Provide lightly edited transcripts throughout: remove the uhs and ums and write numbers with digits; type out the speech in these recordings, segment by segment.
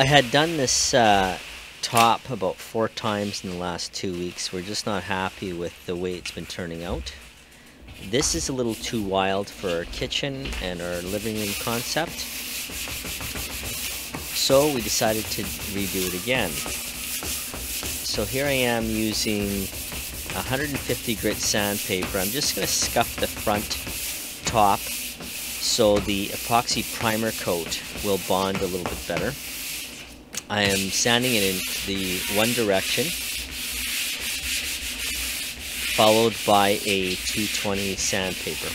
I had done this top about 4 times in the last 2 weeks. We're just not happy with the way it's been turning out. This is a little too wild for our kitchen and our living room concept, so we decided to redo it again. So here I am using 150 grit sandpaper. I'm just going to scuff the front top so the epoxy primer coat will bond a little bit better. I am sanding it in the one direction, followed by a 220 sandpaper.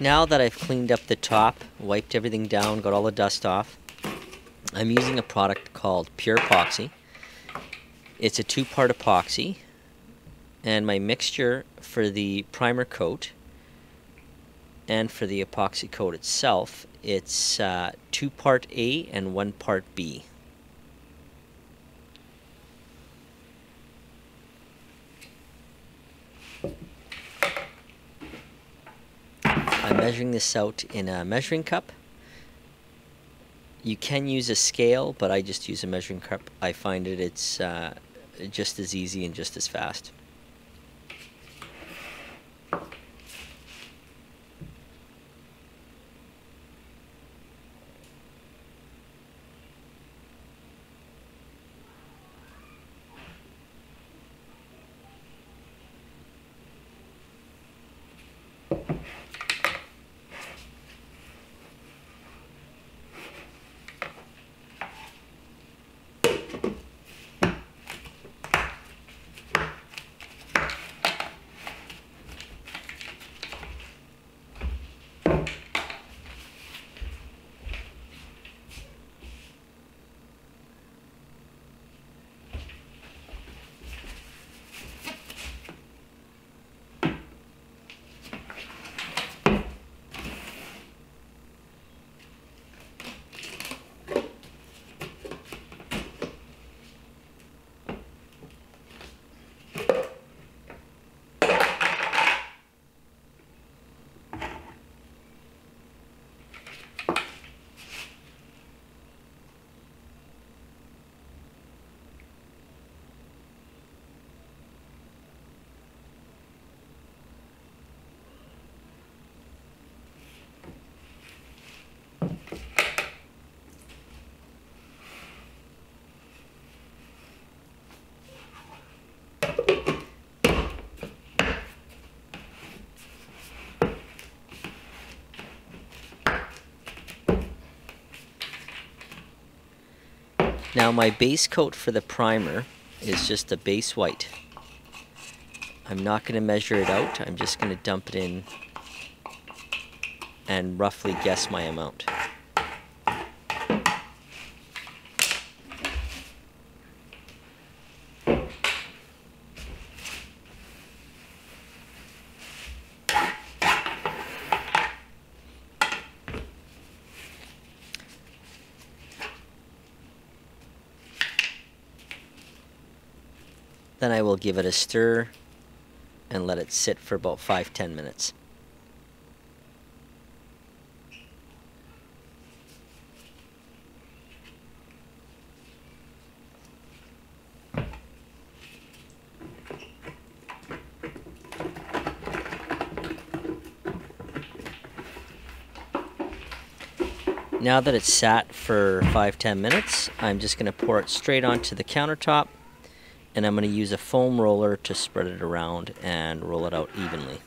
Now that I've cleaned up the top, wiped everything down, got all the dust off, I'm using a product called Pure Epoxy. It's a 2-part epoxy, and my mixture for the primer coat and for the epoxy coat itself, it's 2 part A and 1 part B. I'm measuring this out in a measuring cup. You can use a scale, but I just use a measuring cup. I find it's just as easy and just as fast. Now my base coat for the primer is just a base white. I'm not going to measure it out, I'm just going to dump it in and roughly guess my amount. Then I will give it a stir and let it sit for about 5-10 minutes. Now that it's sat for 5-10 minutes, I'm just going to pour it straight onto the countertop, and I'm going to use a foam roller to spread it around and roll it out evenly.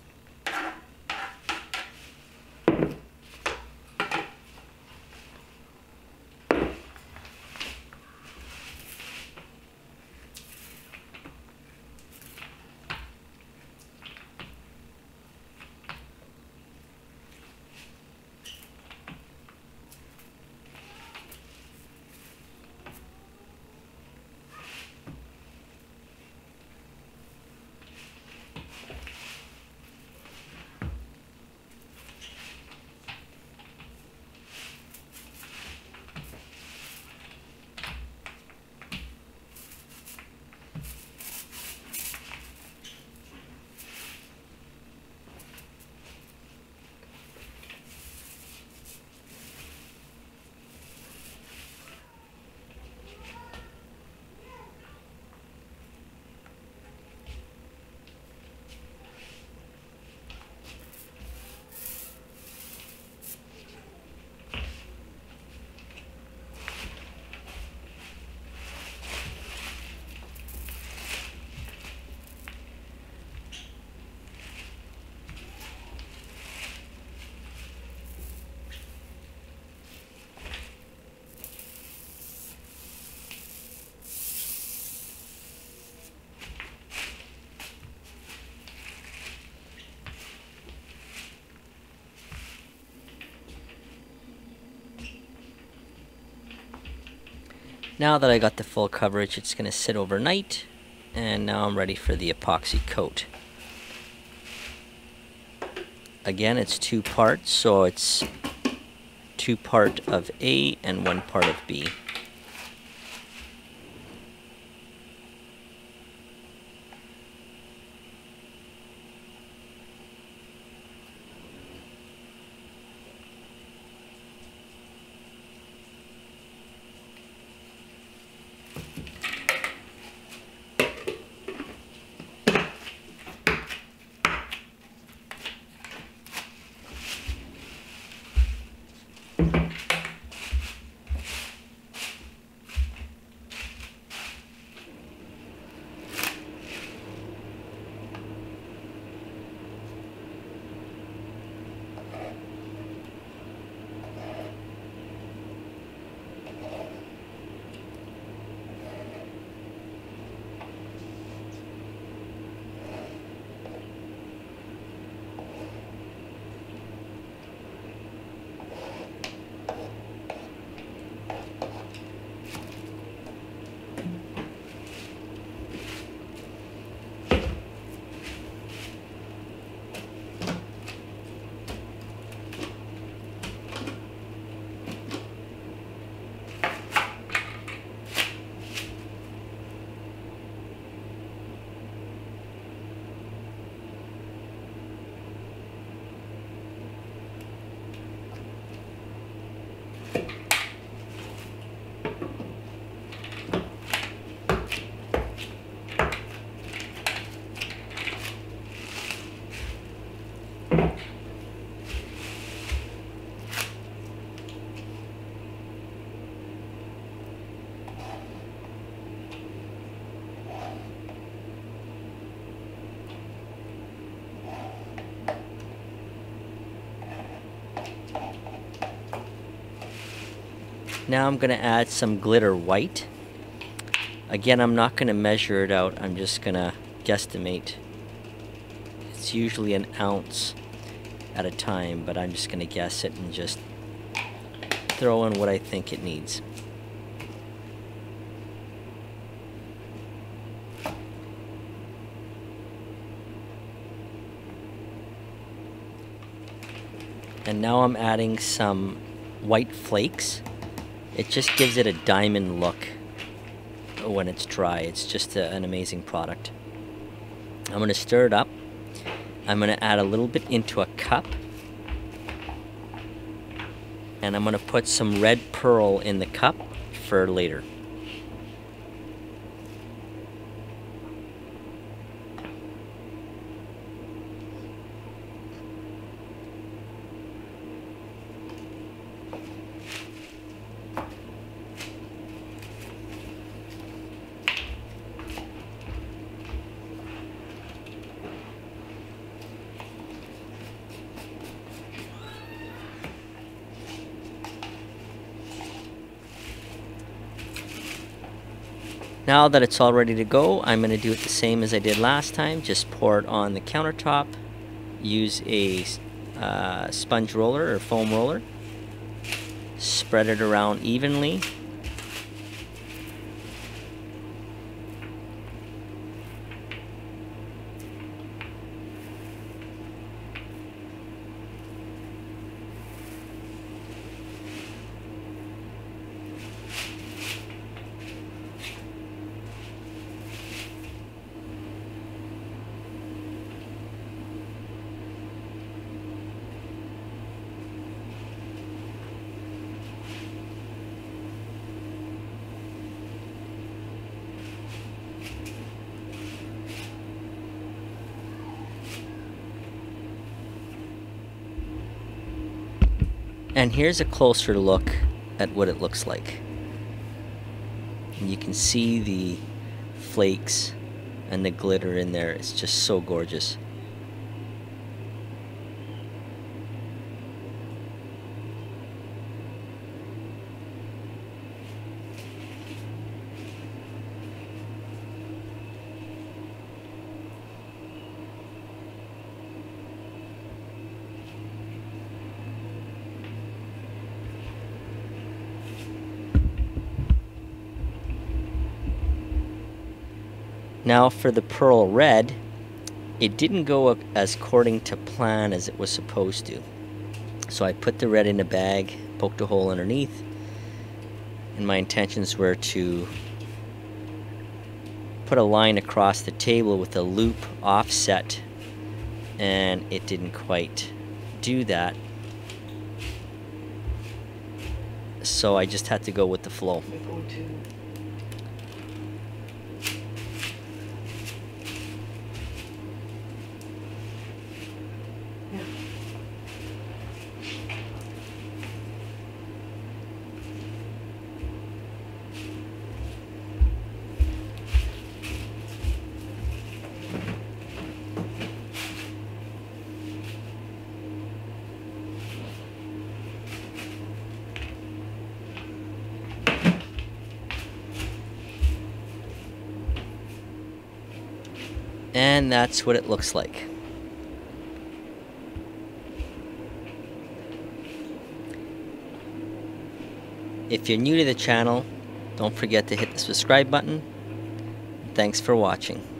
Now that I got the full coverage, it's going to sit overnight, and now I'm ready for the epoxy coat. Again, it's 2 parts, so it's 2 part of A and 1 part of B. Now I'm going to add some glitter white. Again, I'm not going to measure it out, I'm just going to guesstimate. It's usually an ounce at a time, but I'm just going to guess it and just throw in what I think it needs. And now I'm adding some white flakes. It just gives it a diamond look when it's dry. It's just an amazing product. I'm going to stir it up. I'm going to add a little bit into a cup. And I'm going to put some red pearl in the cup for later. Now that it's all ready to go, I'm going to do it the same as I did last time. Just pour it on the countertop. Use a sponge roller or foam roller. Spread it around evenly. And here's a closer look at what it looks like. And you can see the flakes and the glitter in there. It's just so gorgeous. Now for the pearl red, it didn't go as according to plan as it was supposed to. So I put the red in a bag, poked a hole underneath, and my intentions were to put a line across the table with a loop offset, and it didn't quite do that. So I just had to go with the flow. And that's what it looks like. If you're new to the channel, don't forget to hit the subscribe button. Thanks for watching.